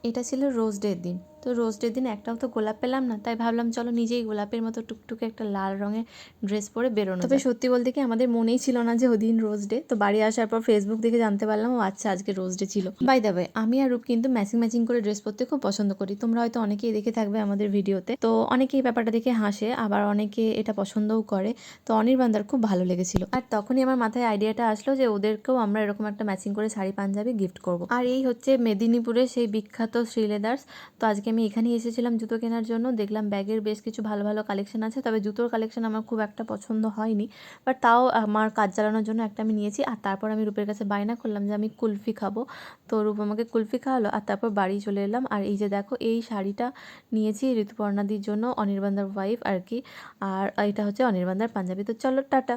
এটা ছিল রোজ ডের দিন। তো রোজ ডের দিন একটাও তো গোলাপ পেলাম না, তাই ভাবলাম চলো নিজেই গোলাপের মতো টুকটুকে একটা লাল রঙের ড্রেস পরে বেরোনো। তবে সত্যি বলতে কি আমাদের মনেই ছিল না যে ওদিন রোজ ডে। তো বাড়ি আসার পর ফেসবুক দেখে জানতে পারলাম ও আচ্ছা আজকে রোজ ডে ছিল। বাই দ্য ওয়ে, আমি আর রূপ কিন্তু ম্যাচিং ম্যাচিং করে ড্রেস পরতে খুব পছন্দ করি। তোমরা হয়তো অনেকেই দেখে থাকবে আমাদের ভিডিওতে। তো অনেকেই ব্যাপারটা দেখে হাসে, আবার অনেকে এটা পছন্দও করে। তো অনির্বাণদার খুব ভালো লেগেছিল। আর তখনই আমার মাথায় আইডিয়াটা আসলো যে ওদেরকেও আমরা এরকম একটা ম্যাচিং করে শাড়ি পাঞ্জাবি গিফট করব। আর এই হচ্ছে মেদিনীপুরের সেই বিখ্যাত শ্রীলেদার্স। তো আজকে আমি এখানেই এসেছিলাম জুতো কেনার জন্য। দেখলাম ব্যাগের বেশ কিছু ভালো ভালো কালেকশন আছে, তবে জুতোর কালেকশন আমার খুব একটা পছন্দ হয়নি, বাট তাও আমার কাজ চালানোর জন্য একটা আমি নিয়েছি। আর তারপর আমি রূপের কাছে বায়না করলাম যে আমি কুলফি খাবো। তো রূপ আমাকে কুলফি খাওয়ালো, আর তারপর বাড়ি চলে এলাম। আর এই যে দেখো, এই শাড়িটা নিয়েছি ঋতুপর্ণাদির জন্য, অনির্বাণদার ওয়াইফ আর কি। আর এটা হচ্ছে অনির্বাণদার পাঞ্জাবি। তো চলো টাটা।